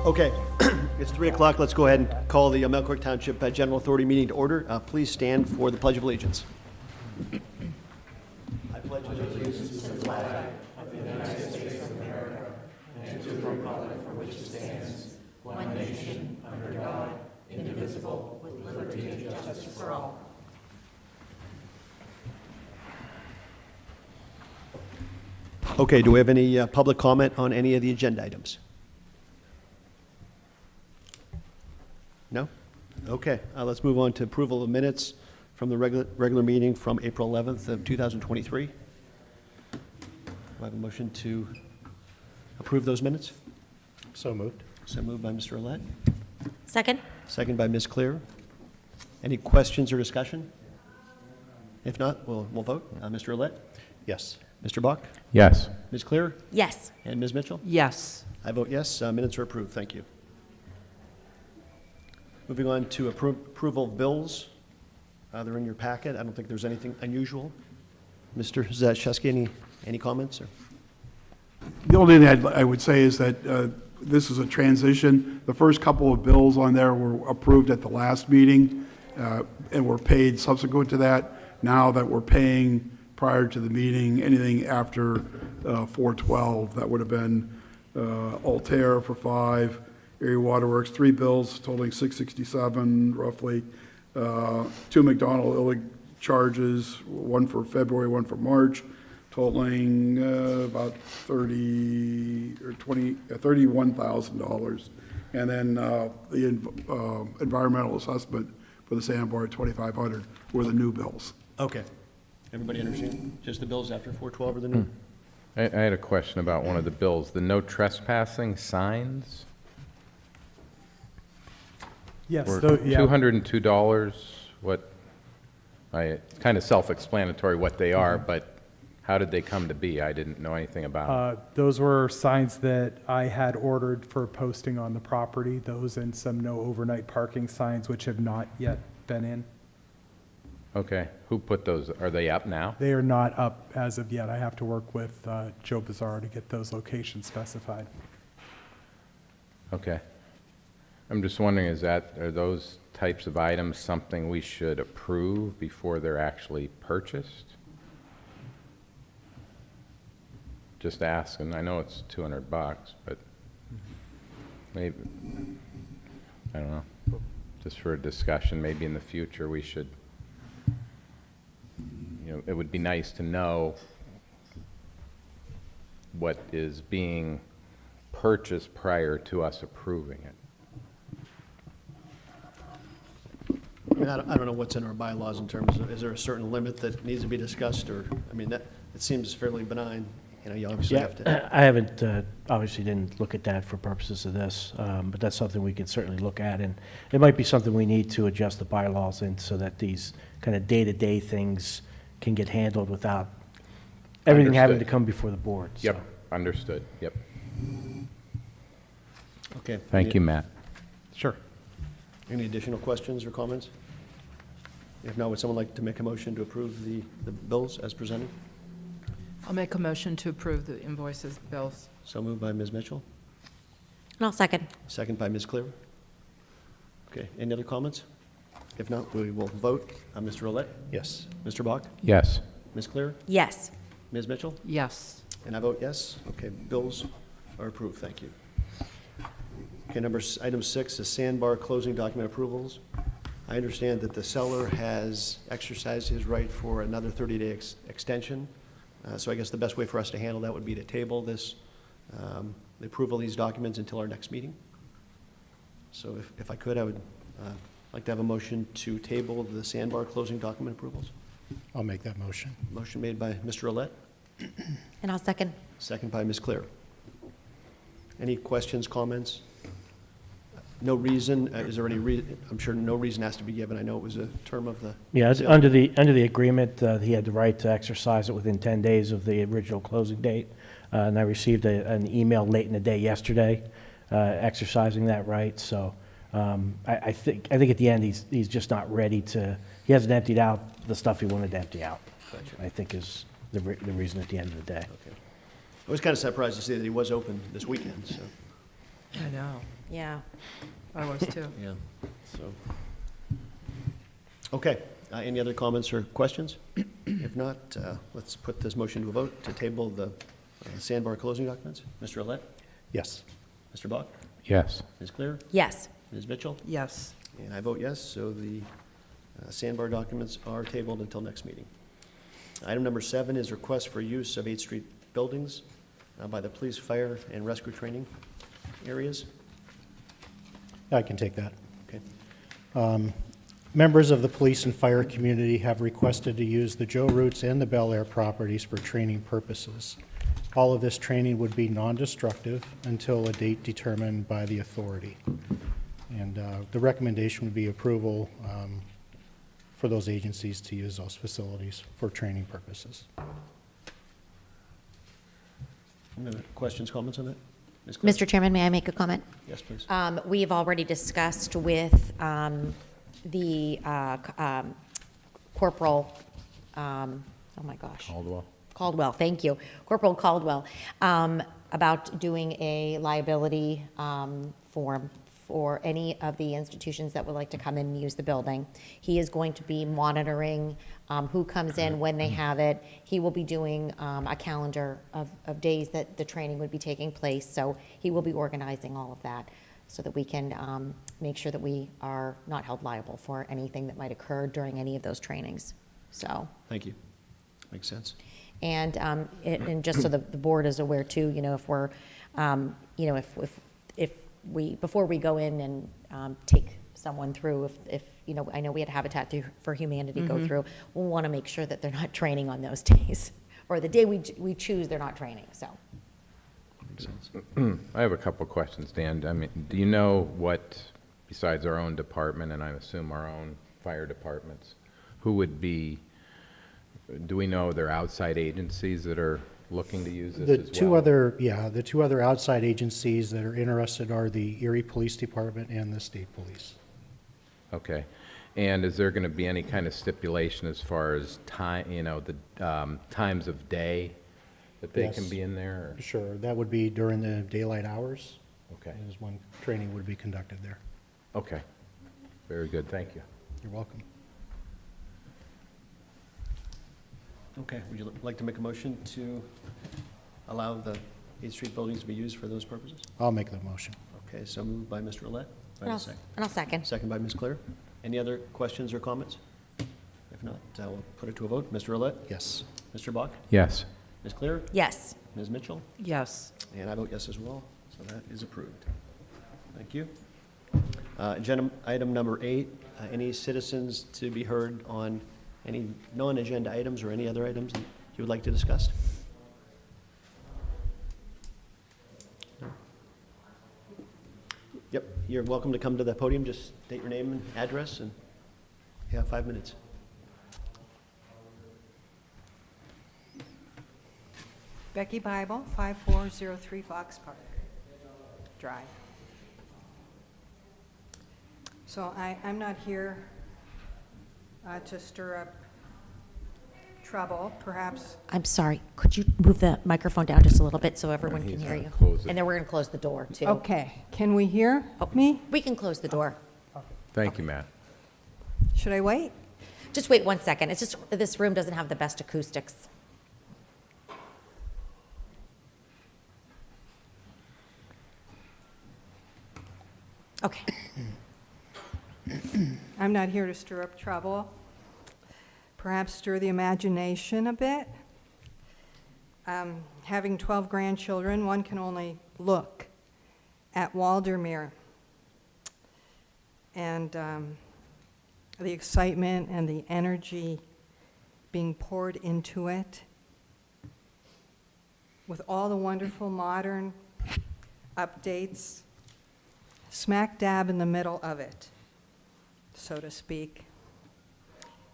Okay, it's 3 o'clock. Let's go ahead and call the Millcreek Township General Authority meeting to order. Please stand for the Pledge of Allegiance. I pledge allegiance to the flag of the United States of America and to the republic for which it stands, one nation, under God, indivisible, with liberty and justice for all. Okay, do we have any public comment on any of the agenda items? No? Okay, let's move on to approval of minutes from the regular meeting from April 11th of 2023. Do I have a motion to approve those minutes? So moved. So moved by Mr. Olet. Second? Second by Ms. Clear. Any questions or discussion? If not, we'll vote. Mr. Olet? Yes. Mr. Bach? Yes. Ms. Clear? Yes. And Ms. Mitchell? Yes. I vote yes. Minutes are approved. Thank you. Moving on to approval of bills. They're in your packet. I don't think there's anything unusual. Mr. Zashesky, any comments? Or? The only thing I would say is that this is a transition. The first couple of bills on there were approved at the last meeting and were paid subsequent to that. Now that we're paying prior to the meeting, anything after 4/12, that would have been Altair for 5, Area Waterworks, 3 bills totaling $667 roughly, 2 McDonald Illig charges, 1 for February, 1 for March, totaling about $31,000. And then the environmental assessment for the sandbar at $2,500 were the new bills. Okay. Everybody understand? Just the bills after 4/12 or the new? I had a question about one of the bills, the no trespassing signs. Yes. Were Yeah. $202. It's kind of self-explanatory what they are, but how did they come to be? I didn't know anything about Those were signs that I had ordered for posting on the property, those and some no overnight parking signs, which have not yet been in. it. Okay, who put those? Are they up now? They are not up as of yet. I have to work with Joe Bizarro to get those locations specified. Okay. I'm just wondering, are those types of items something we should approve before they're actually purchased? Just asking. I know it's $200, but maybe, I don't know, just for a discussion, maybe in the future we should, it would be nice to know what is being purchased prior to us approving it. I mean, I don't know what's in our bylaws in terms of, is there a certain limit that needs to be discussed? Or, I mean, it seems fairly benign. You obviously have to. I haven't, obviously didn't look at that for purposes of this, but that's something we can certainly look at. And it might be something we need to adjust the bylaws in so that these kind of day-to-day things can get handled without everything having to come before the board. Yep, so. understood, yep. Okay. Thank you, Matt. Sure. Any additional questions or comments? If not, would someone like to make a motion to approve the bills as presented? I'll make a motion to approve the invoices, bills. So moved by Ms. Mitchell. And I'll second. Second by Ms. Clear. Okay, any other comments? If not, we will vote. Mr. Olet? Yes. Mr. Bach? Yes. Ms. Clear? Yes. Ms. Mitchell? Yes. And I vote yes. Okay, bills are approved. Thank you. Okay, item 6 is sandbar closing document approvals. I understand that the seller has exercised his right for another 30-day extension. So I guess the best way for us to handle that would be to table this, the approval of these documents until our next meeting. So if I could, I would like to have a motion to table the sandbar closing document approvals. I'll make that motion. Motion made by Mr. Olet, And I'll second. second by Ms. Clear. Any questions, comments? No reason, is there any reason? I'm sure no reason has to be given. I know it was a term of the. Yeah, it's sale. under the agreement, he had the right to exercise it within 10 days of the original closing date. And I received an email late in the day yesterday exercising that right. So I think at the end he's just not ready to. He hasn't emptied out the stuff he wanted to empty out. Gotcha. I think is the reason at the end of the day. Okay. I was kind of surprised to see that he was open this weekend, so. I know, Yeah. I was too. Yeah, so. Okay, any other comments or questions? If not, let's put this motion to a vote to table the sandbar closing documents. Mr. Olet? Yes. Mr. Bach? Yes. Ms. Clear? Yes. Ms. Mitchell? Yes. And I vote yes, so the sandbar documents are tabled until next meeting. Item number 7 is request for use of 8th Street buildings by the police, fire, and rescue training areas. I can take that. Okay. Members of the police and fire community have requested to use the Joe Roots and the Bel Air properties for training purposes. All of this training would be non-destructive until a date determined by the authority. And the recommendation would be approval for those agencies to use those facilities for training purposes. Any other questions, comments on that? Ms. Clear? Mr. Chairman, may I make a comment? Yes, please. We've already discussed with the Corporal, oh my gosh. Caldwell, thank you. Corporal Caldwell, about doing a liability form for any of the institutions that would like to come in and use the building. He is going to be monitoring who comes in, when they have it. He will be doing a calendar of days that the training would be taking place. So he will be organizing all of that so that we can make sure that we are not held liable for anything that might occur during any of those trainings. So. Thank you. Makes sense. And just so the board is aware too, you know, if we're, you know, if we, before we go in and take someone through, if, you know, I know we had Habitat for Humanity go through, we'll want to make sure that they're not training on those days, or the day we choose, they're not training, so. Makes sense. I have a couple of questions, Dan. I mean, do you know what, besides our own department, and I assume our own fire departments, who would be, do we know there are outside agencies that are looking to use this The as well? the two other outside agencies that are interested are the Erie Police Department and the State Police. Okay. And is there going to be any kind of stipulation as far as time, you know, the times of day that they can Yes. be in there? Sure, that would be during the daylight hours. Okay. Is when training would be conducted there. Okay. Very good. Thank you. You're welcome. Okay, would you like to make a motion to allow the 8th Street buildings to be used for those purposes? I'll make the motion. Okay, so moved by Mr. Olet. Do I have a second? And I'll second. Second by Ms. Clear. Any other questions or comments? If not, we'll put it to a vote. Mr. Olet? Yes. Mr. Bach? Yes. Ms. Clear? Yes. Ms. Mitchell? Yes. And I vote yes as well, so that is approved. Thank you. Agenda item number 8, any citizens to be heard on any non-agenda items or any other items that you would like to discuss? No? Yep, you're welcome to come to the podium. Just state your name and address, and you have 5 minutes. Becky Bible, 5403 Fox Park Drive. So I'm not here to stir up trouble, perhaps. I'm sorry, could you move the microphone down just a little bit so everyone can He's hear gonna you? close it. And then we're going to close the door too. Okay, can we hear Oh, me? We can close the door. Thank you, Matt. Should I wait? Just wait 1 second. It's just, this room doesn't have the best acoustics. Okay. I'm not here to stir up trouble. Perhaps stir the imagination a bit. Having 12 grandchildren, one can only look at Waldermere and the excitement and the energy being poured into it with all the wonderful modern updates, smack dab in the middle of it, so to speak,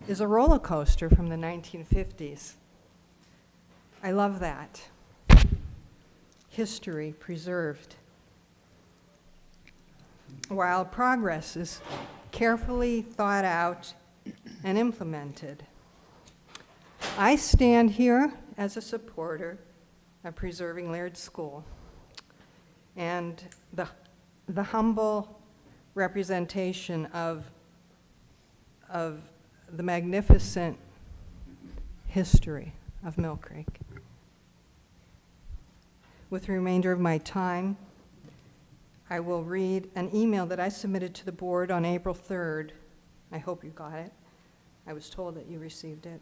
is a roller coaster from the 1950s. I love that. History preserved. While progress is carefully thought out and implemented. I stand here as a supporter of preserving Laird School and the the humble representation of the magnificent history of Millcreek. With the remainder of my time, I will read an email that I submitted to the board on April 3rd. I hope you got it. I was told that you received it.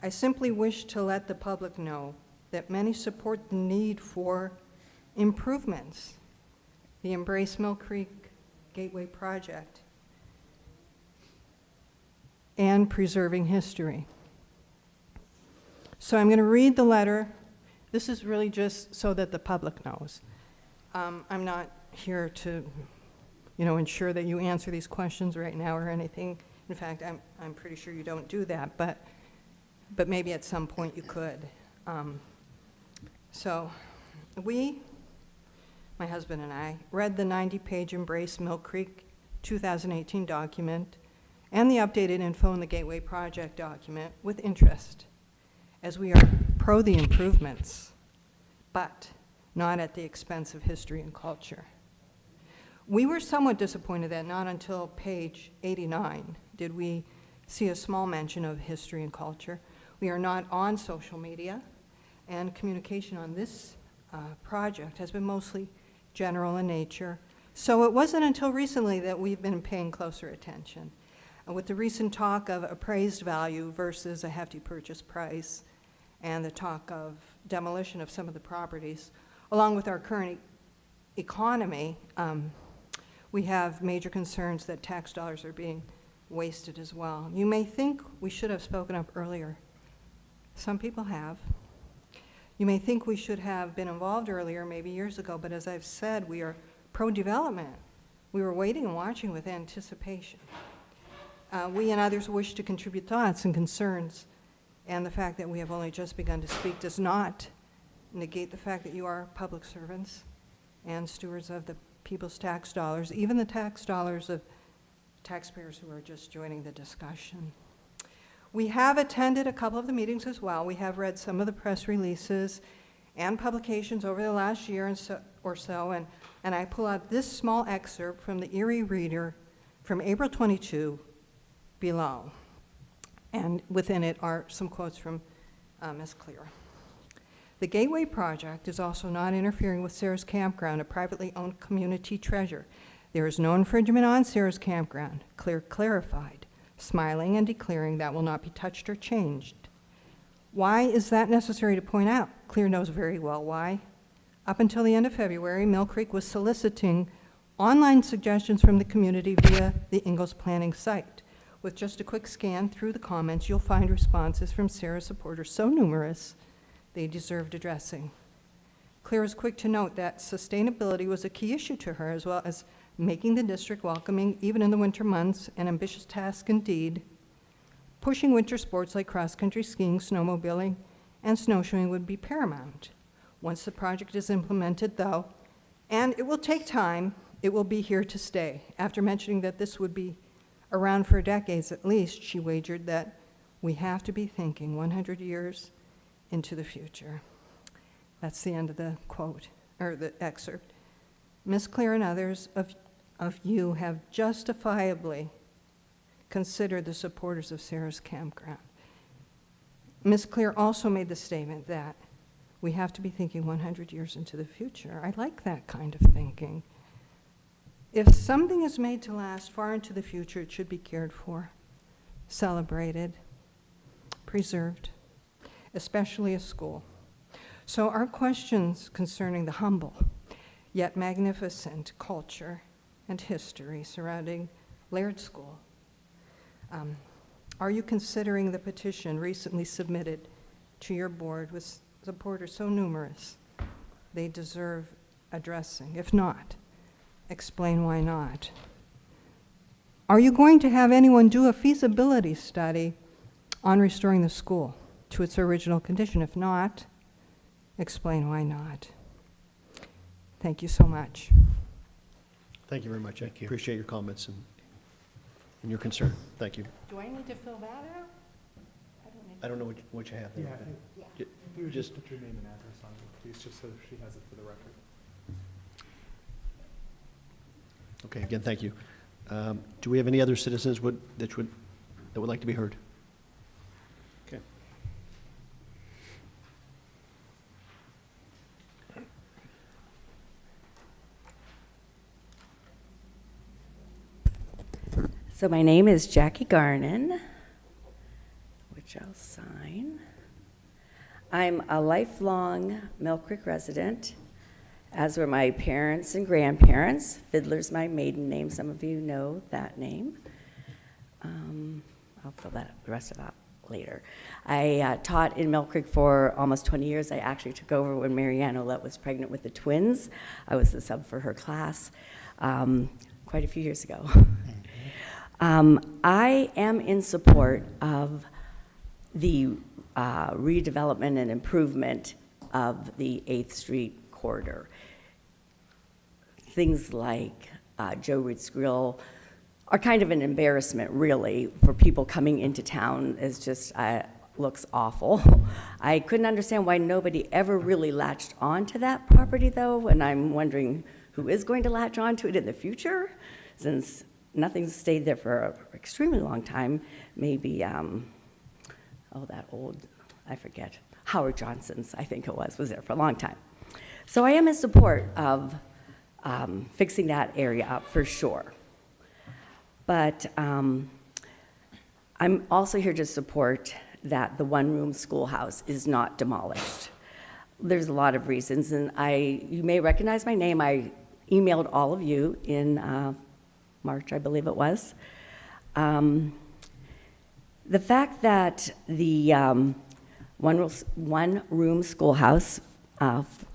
I simply wish to let the public know that many support the need for improvements, the Embrace Millcreek Gateway Project, and preserving history. So I'm going to read the letter. This is really just so that the public knows. I'm not here to, ensure that you answer these questions right now or anything. In fact, I'm pretty sure you don't do that, but maybe at some point you could. So we, my husband and I, read the 90-page Embrace Millcreek 2018 document and the updated info in the Gateway Project document with interest, as we are pro the improvements, but not at the expense of history and culture. We were somewhat disappointed that not until page 89 did we see a small mention of history and culture. We are not on social media, and communication on this project has been mostly general in nature. So it wasn't until recently that we've been paying closer attention. With the recent talk of appraised value versus a hefty purchase price, and the talk of demolition of some of the properties, along with our current economy, we have major concerns that tax dollars are being wasted as well. You may think we should have spoken up earlier. Some people have. You may think we should have been involved earlier, maybe years ago, but as I've said, we are pro-development. We were waiting and watching with anticipation. We and others wish to contribute thoughts and concerns, and the fact that we have only just begun to speak does not negate the fact that you are public servants and stewards of the people's tax dollars, even the tax dollars of taxpayers who are just joining the discussion. We have attended a couple of the meetings as well. We have read some of the press releases and publications over the last year or so, and I pull out this small excerpt from the Erie Reader from April 22 below. And within it are some quotes from Ms. Clear. The Gateway Project is also not interfering with Sarah's Campground, a privately owned community treasure. There is no infringement on Sarah's Campground. Clear clarified, smiling and declaring that will not be touched or changed. Why is that necessary to point out? Clear knows very well why. Up until the end of February, Millcreek was soliciting online suggestions from the community via the Ingalls Planning site. With just a quick scan through the comments, you'll find responses from Sarah's supporters so numerous they deserved addressing. Clear is quick to note that sustainability was a key issue to her, as well as making the district welcoming even in the winter months, an ambitious task indeed. Pushing winter sports like cross-country skiing, snowmobiling, and snowshoeing would be paramount. Once the project is implemented, though, and it will take time, it will be here to stay. After mentioning that this would be around for decades at least, she wagered that we have to be thinking 100 years into the future. That's the end of the quote, or the excerpt. Ms. Clear and others of you have justifiably considered the supporters of Sarah's Campground. Ms. Clear also made the statement that we have to be thinking 100 years into the future. I like that kind of thinking. If something is made to last far into the future, it should be cared for, celebrated, preserved, especially a school. So our questions concerning the humble yet magnificent culture and history surrounding Laird School. Are you considering the petition recently submitted to your board with supporters so numerous they deserve addressing? If not, explain why not. Are you going to have anyone do a feasibility study on restoring the school to its original condition? If not, explain why not. Thank you so much. Thank you very much. I appreciate your comments and your concern. Thank you. Do I need to fill that out? I don't know what you have there. Yeah, I think Ju- if you would Just, just put your name and address on it, please, just so she has it for the record. Okay, again, thank you. Do we have any other citizens that would like to be heard? Okay. So my name is Jackie Garnon, which I'll sign. I'm a lifelong Millcreek resident, as were my parents and grandparents. Fiddler's my maiden name. Some of you know that name. I'll fill the rest of that later. I taught in Millcreek for almost 20 years. I actually took over when Marianne Olette was pregnant with the twins. I was the sub for her class quite a few years ago. I am in support of the redevelopment and improvement of the 8th Street corridor. Things like Joe Root's Grill are kind of an embarrassment, really, for people coming into town. It's just, looks awful. I couldn't understand why nobody ever really latched onto that property, though, and I'm wondering who is going to latch onto it in the future, since nothing's stayed there for an extremely long time. Maybe, that old, I forget, Howard Johnson's, I think it was there for a long time. So I am in support of fixing that area up for sure. But I'm also here to support that the one-room schoolhouse is not demolished. There's a lot of reasons, and you may recognize my name. I emailed all of you in March, I believe it was. The fact that the one-room schoolhouse,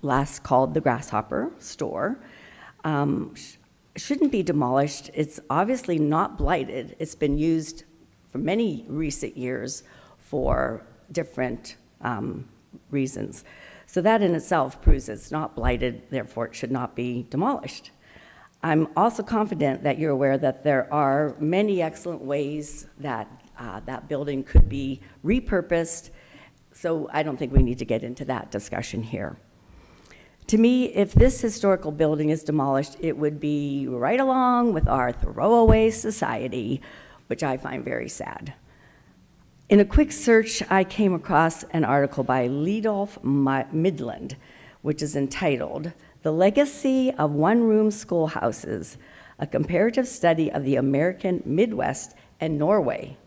last called the Grasshopper store, shouldn't be demolished. It's obviously not blighted. It's been used for many recent years for different reasons. So that in itself proves it's not blighted, therefore it should not be demolished. I'm also confident that you're aware that there are many excellent ways that that building could be repurposed, so I don't think we need to get into that discussion here. To me, if this historical building is demolished, it would be right along with our throwaway society, which I find very sad. In a quick search, I came across an article by Leadolf Midland, which is entitled, "The Legacy of One-Room Schoolhouses, a Comparative Study of the American Midwest and Norway."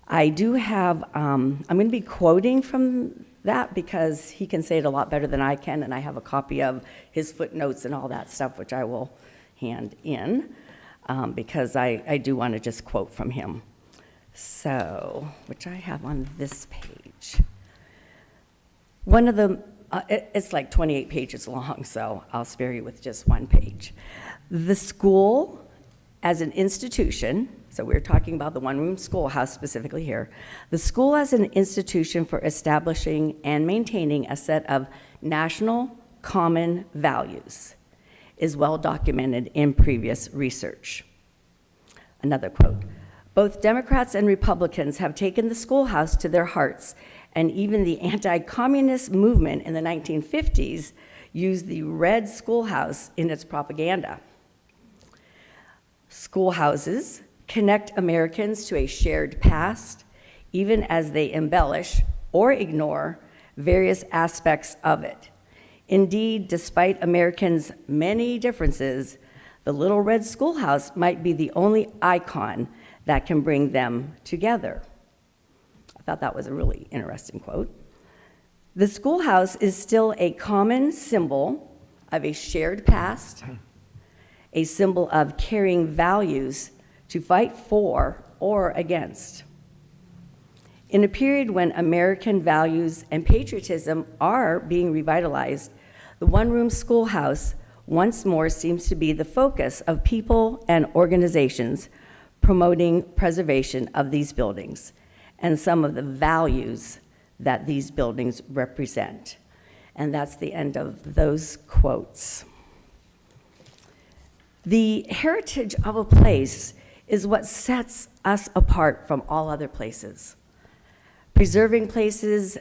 I do have, I'm going to be quoting from that because he can say it a lot better than I can, and I have a copy of his footnotes and all that stuff, which I will hand in, because I do want to just quote from him. So, which I have on this page. One of the, it's like 28 pages long, so I'll spare you with just one page. The school as an institution, so we're talking about the one-room schoolhouse specifically here. The school as an institution for establishing and maintaining a set of national common values is well documented in previous research. Another quote, "Both Democrats and Republicans have taken the schoolhouse to their hearts, and even the anti-communist movement in the 1950s used the red schoolhouse in its propaganda. Schoolhouses connect Americans to a shared past, even as they embellish or ignore various aspects of it. Indeed, despite Americans' many differences, the little red schoolhouse might be the only icon that can bring them together." I thought that was a really interesting quote. "The schoolhouse is still a common symbol of a shared past, a symbol of carrying values to fight for or against. In a period when American values and patriotism are being revitalized, the one-room schoolhouse once more seems to be the focus of people and organizations promoting preservation of these buildings and some of the values that these buildings represent." And that's the end of those quotes. The heritage of a place is what sets us apart from all other places. Preserving places,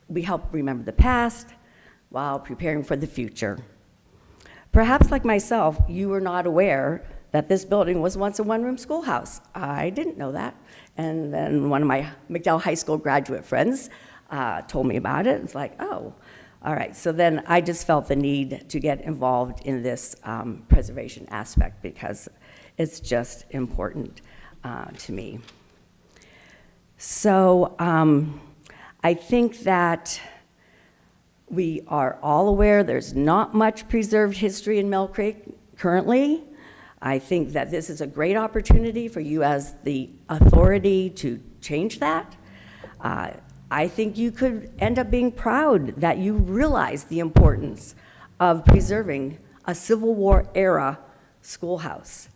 we help remember the past while preparing for the future. Perhaps like myself, you were not aware that this building was once a one-room schoolhouse. I didn't know that. And then one of my McDowell High School graduate friends told me about it. It's like, oh, all right. So then I just felt the need to get involved in this preservation aspect because it's just important to me. So I think that we are all aware there's not much preserved history in Millcreek currently. I think that this is a great opportunity for you as the authority to change that. I think you could end up being proud that you realize the importance of preserving a Civil War era schoolhouse.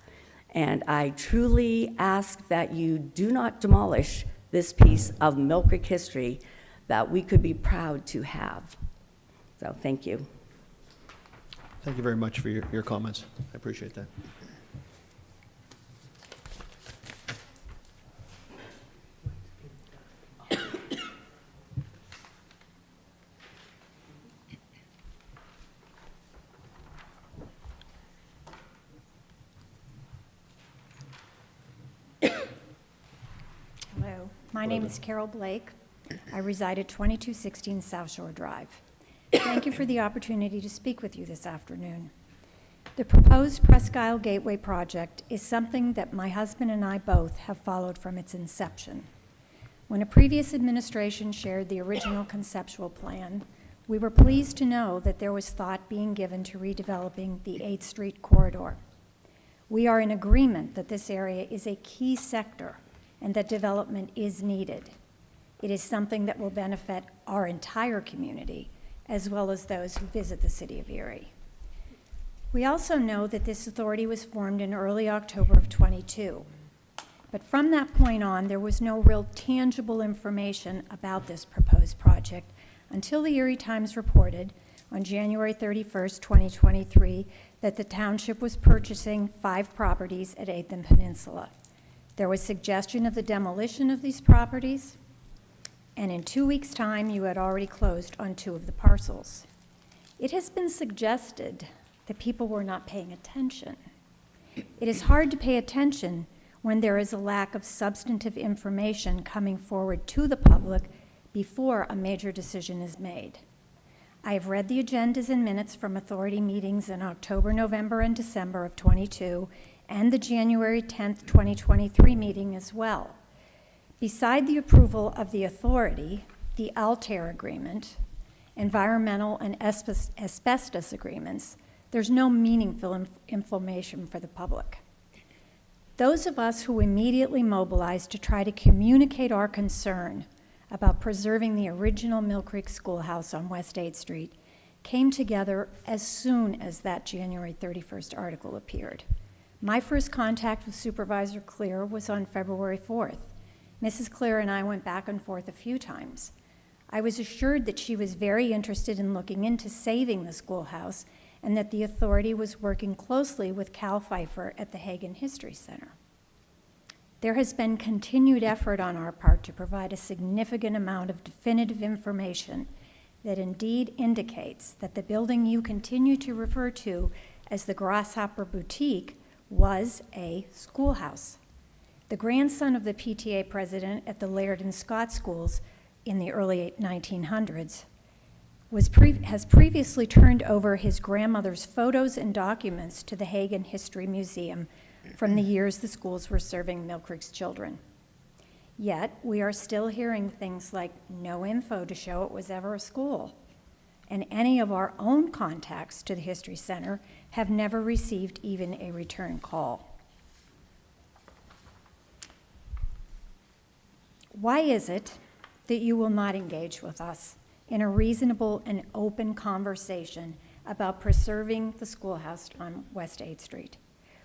And I truly ask that you do not demolish this piece of Millcreek history that we could be proud to have. So thank you. Thank you very much for your comments. I appreciate that. Hello, my name is Carol Blake. I reside at 2216 South Shore Drive. Thank you for the opportunity to speak with you this afternoon. The proposed Presque Isle Gateway project is something that my husband and I both have followed from its inception. When a previous administration shared the original conceptual plan, we were pleased to know that there was thought being given to redeveloping the 8th Street corridor. We are in agreement that this area is a key sector and that development is needed. It is something that will benefit our entire community, as well as those who visit the city of Erie. We also know that this authority was formed in early October of '22. But from that point on, there was no real tangible information about this proposed project until the Erie Times reported on January 31st, 2023, that the township was purchasing 5 properties at 8th and Peninsula. There was suggestion of the demolition of these properties, and in 2 weeks' time, you had already closed on 2 of the parcels. It has been suggested that people were not paying attention. It is hard to pay attention when there is a lack of substantive information coming forward to the public before a major decision is made. I have read the agendas and minutes from authority meetings in October, November, and December of '22, and the January 10th, 2023 meeting as well. Beside the approval of the authority, the Altair agreement, environmental and asbestos agreements, there's no meaningful information for the public. Those of us who immediately mobilized to try to communicate our concern about preserving the original Millcreek Schoolhouse on West 8th Street came together as soon as that January 31st article appeared. My first contact with Supervisor Clear was on February 4th. Mrs. Clear and I went back and forth a few times. I was assured that she was very interested in looking into saving the schoolhouse and that the authority was working closely with Cal Pfeiffer at the Hagen History Center. There has been continued effort on our part to provide a significant amount of definitive information that indeed indicates that the building you continue to refer to as the Grasshopper Boutique was a schoolhouse. The grandson of the PTA president at the Laird and Scott schools in the early 1900s has previously turned over his grandmother's photos and documents to the Hagen History Museum from the years the schools were serving Millcreek's children. Yet, we are still hearing things like no info to show it was ever a school, and any of our own contacts to the History Center have never received even a return call. Why is it that you will not engage with us in a reasonable and open conversation about preserving the schoolhouse on West 8th Street?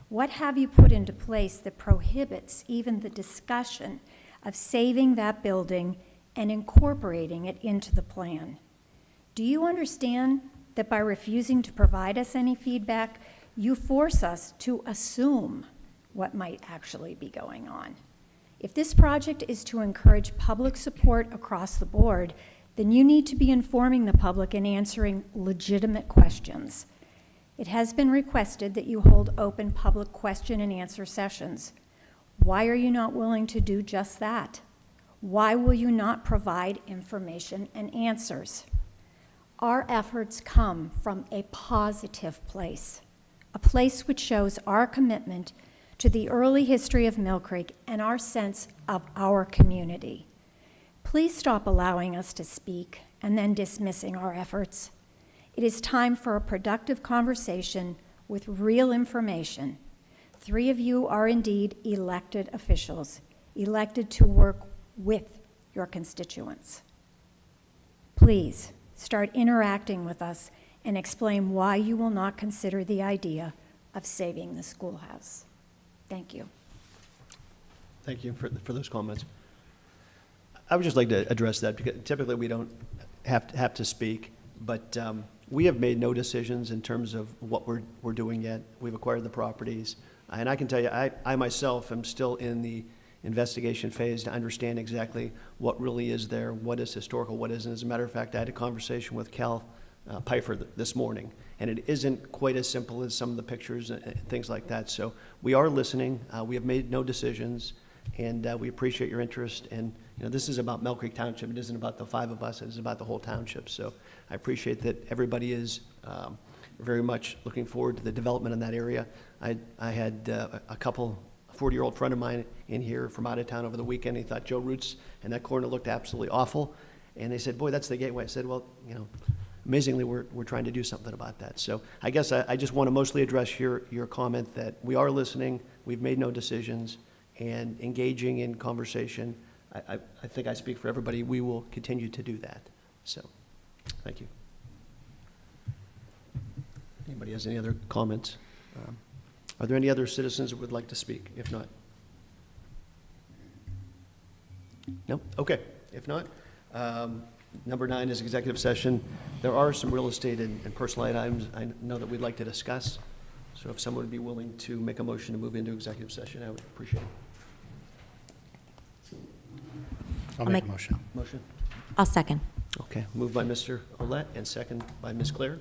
What have you put into place that prohibits even the discussion of saving that building and incorporating it into the plan? Do you understand that by refusing to provide us any feedback, you force us to assume what might actually be going on? If this project is to encourage public support across the board, then you need to be informing the public and answering legitimate questions. It has been requested that you hold open public question and answer sessions. Why are you not willing to do just that? Why will you not provide information and answers? Our efforts come from a positive place, a place which shows our commitment to the early history of Millcreek and our sense of our community. Please stop allowing us to speak and then dismissing our efforts. It is time for a productive conversation with real information. 3 of you are indeed elected officials, elected to work with your constituents. Please start interacting with us and explain why you will not consider the idea of saving the schoolhouse. Thank you. Thank you for those comments. I would just like to address that, because typically we don't have to speak, but we have made no decisions in terms of what we're doing yet. We've acquired the properties, and I can tell you, I myself am still in the investigation phase to understand exactly what really is there, what is historical, what isn't. As a matter of fact, I had a conversation with Cal Pfeiffer this morning, and it isn't quite as simple as some of the pictures and things like that. So we are listening. We have made no decisions, and we appreciate your interest. And this is about Millcreek Township. It isn't about the 5 of us. It is about the whole township. So I appreciate that everybody is very much looking forward to the development in that area. I had a couple 40-year-old friend of mine in here from out of town over the weekend. He thought Joe Roots and that corner looked absolutely awful. And they said, boy, that's the gateway. I said, well, amazingly, we're trying to do something about that. So I guess I just want to mostly address your comment that we are listening, we've made no decisions, and engaging in conversation. I think I speak for everybody. We will continue to do that. So thank you. Anybody has any other comments? Are there any other citizens that would like to speak? If not? No? Okay. If not, number 9 is executive session. There are some real estate and personal items I know that we'd like to discuss. So if someone would be willing to make a motion to move into executive session, I would appreciate it. I'll make a motion. Motion? I'll second. Okay. Moved by Mr. Olet and second by Ms. Claire.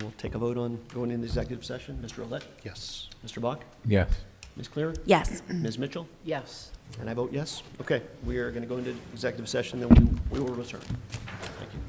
We'll take a vote on going into executive session. Mr. Olet? Yes. Mr. Bach? Yes. Ms. Claire? Yes. Ms. Mitchell? Yes. And I vote yes. Okay, we are going to go into executive session, then we will return. Thank you.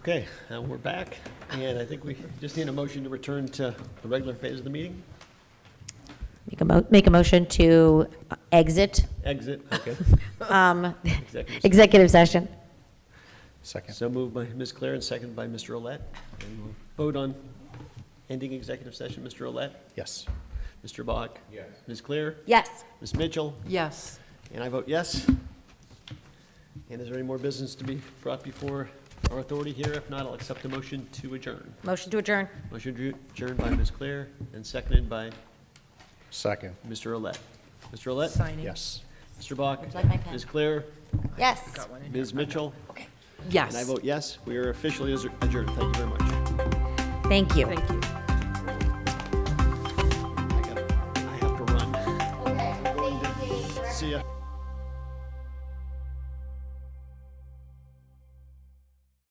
Okay, we're back, and I think we just need a motion to return to the regular phase of the meeting. Make a motion to exit Exit, okay. Executive executive session. Second. So moved by Ms. Claire and seconded by Mr. Olet. And we'll vote on ending executive session. Mr. Olet? Yes. Mr. Bach? Yes. Ms. Claire? Yes. Ms. Mitchell? Yes. And I vote yes. And is there any more business to be brought before our authority here? If not, I'll accept a motion to adjourn. Motion to adjourn. Motion to adjourn by Ms. Claire and seconded by Second. Mr. Olet. Mr. Olet? Signing. Yes. Mr. Bach? Would you like my pen? Ms. Claire? Yes. Ms. Mitchell? Yes. And I vote yes. We are officially adjourned. Thank you very much. Thank you. Thank you. I have to run. Okay. See ya.